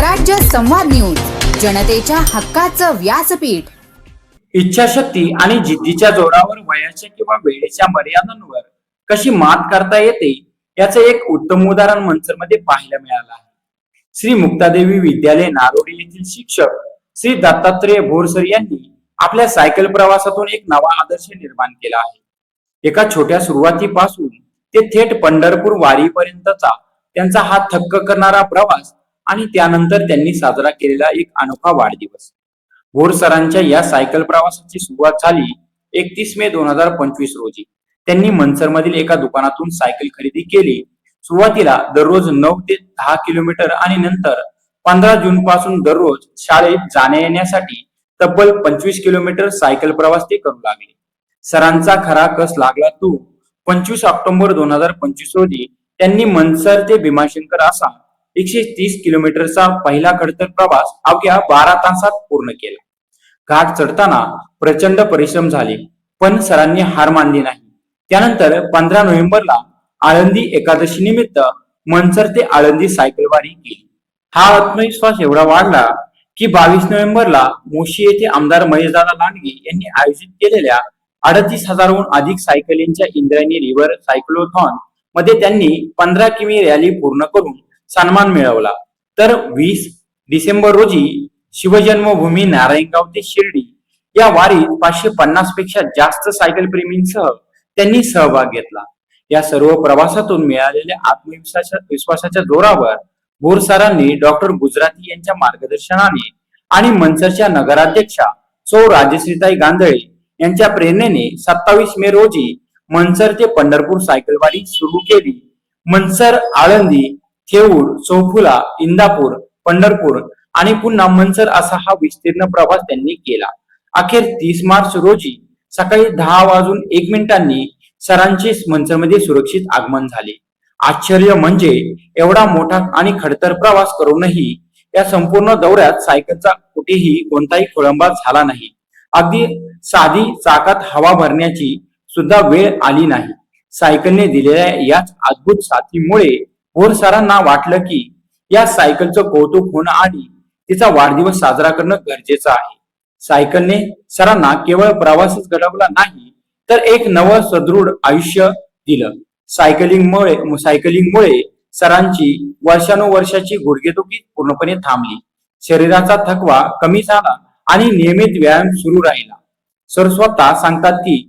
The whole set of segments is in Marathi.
स्वराज्य संवाद न्यूज, जनतेच्या हक्काचं व्यासपीठ। इच्छाशक्ती आणि जिद्दीच्या जोरावर वयाच्या किंवा वेळेच्या मर्यादांवर कशी मात करता येते याचं एक उत्तम उदाहरण मंचरमध्ये पाहायला मिळालं आहे। श्री मुक्तादेवी विद्यालय नारोडी येथील शिक्षक श्री दत्तात्रय भोरसर यांनी आपल्या सायकल प्रवासातून एक नवा आदर्श निर्माण केला आहे। एका छोट्या सुरुवातीपासून ते थेट पंढरपूर वारीपर्यंतचा त्यांचा हा थक्क करणारा प्रवास आणि त्यानंतर त्यांनी साजरा केलेला एक अनोखा वाढदिवस। भोरसरांच्या या सायकल प्रवासाची सुरुवात झाली 31 मे 2025 रोजी। त्यांनी मंचरमधील एका दुकानातून सायकल खरेदी केली। सुरुवातीला दररोज 9 ते 10 किलोमीटर आणि नंतर 15 जून पासून दररोज शाळेत जाण्या येण्यासाठी तब्बल 25 किलोमीटर सायकल प्रवास ते करू लागले। सरांचा खरा कस लागला तो 25 ऑक्टोबर 2025 रोजी त्यांनी मंचर ते भीमाशंकर असा 130 किलोमीटरचा पहिला खडतर प्रवास अवघ्या 12 तासात पूर्ण केला। घाट चढताना प्रचंड परिश्रम झाले, पण सरांनी हार मानली नाही। त्यानंतर 15 नोव्हेंबरला आळंदी एकादशी निमित्त मंचर ते आळंदी सायकलवारी केली। हा आत्मविश्वास एवढा वाढला की 22 नोव्हेंबरला मोशी येथे आमदार महेशदादा लांडगे यांनी आयोजित केलेल्या 38,000हून अधिक सायकलींच्या इंद्रायणी रिव्हर सायक्लोथॉन मध्ये त्यांनी 15 किमी रॅली पूर्ण करून सन्मान मिळवला। तर 20 डिसेंबर रोजी शिवजन्मभूमी नारायणगाव ते शिर्डी या वारीत 550 पेक्षा जास्त सायकल प्रेमींसह त्यांनी सहभाग घेतला। या सर्व प्रवासातून मिळालेल्या आत्मविश्वासाच्या जोरावर भोरसरांनी डॉक्टर गुजराती यांच्या मार्गदर्शनाने आणि मंचरच्या नगराध्यक्षा सौ राजश्रीताई गांधळे यांच्या प्रेरणेने 27 मे रोजी मंचर ते पंढरपूर सायकलवारी सुरू केली। मंचर, आळंदी, थेऊर, चौफुला, इंदापूर, पंढरपूर आणि पुन्हा मंचर असा हा विस्तीर्ण प्रवास त्यांनी केला। अखेर 30 मार्च रोजी सकाळी 10:01 सरांचे मंचरमध्ये सुरक्षित आगमन झाले। आश्चर्य म्हणजे एवढा मोठा आणि खडतर प्रवास करूनही या संपूर्ण दौऱ्यात सायकलचा कुठेही कोणताही खोळंबा झाला नाही। अगदी साधी चाकात हवा भरण्याची सुद्धा वेळ आली नाही। सायकलने दिलेल्या याच अद्भुत साथीमुळे भोरसरांना वाटलं की या सायकलचं कौतुक होणं आणि तिचा वाढदिवस साजरा करणं गरजेचं आहे। सायकलने सरांना केवळ प्रवासच घडवला नाही, तर एक नवं सदृढ आयुष्य दिलं। सायकलिंगमुळे सरांची वर्षानुवर्षाची गुडघेदुखी पूर्णपणे थांबली, शरीराचा थकवा कमी झाला आणि नियमित व्यायाम सुरू राहिला। सर स्वतः सांगतात की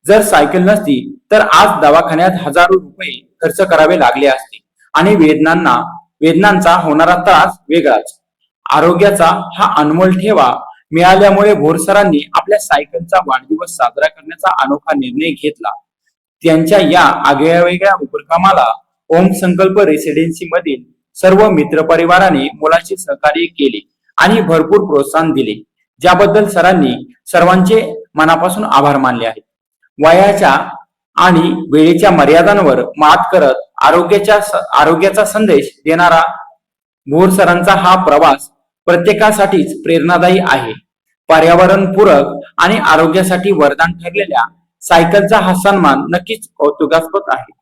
जर सायकल नसती तर आज दवाखान्यात हजारो रुपये खर्च करावे लागले असते आणि वेदनांचा होणारा त्रास वेगळाच। आरोग्याचा हा अनमोल ठेवा मिळाल्यामुळे भोरसरांनी आपल्या सायकलचा वाढदिवस साजरा करण्याचा अनोखा निर्णय घेतला। त्यांच्या या आगळ्यावेगळ्या उपक्रमाला ओम संकल्प रेसिडेन्सी मधील सर्व मित्रपरिवाराने मोलाचे सहकार्य केले आणि भरपूर प्रोत्साहन दिले, ज्याबद्दल सरांनी सर्वांचे मनापासून आभार मानले आहेत। वयाच्या आणि वेळेच्या मर्यादांवर मात करत आरोग्याचा संदेश देणारा भोरसरांचा हा प्रवास प्रत्येकासाठीच प्रेरणादायी आहे। पर्यावरणपूरक आणि आरोग्यासाठी वरदान ठरलेल्या सायकलचा हा सन्मान नक्कीच कौतुकास्पद आहे।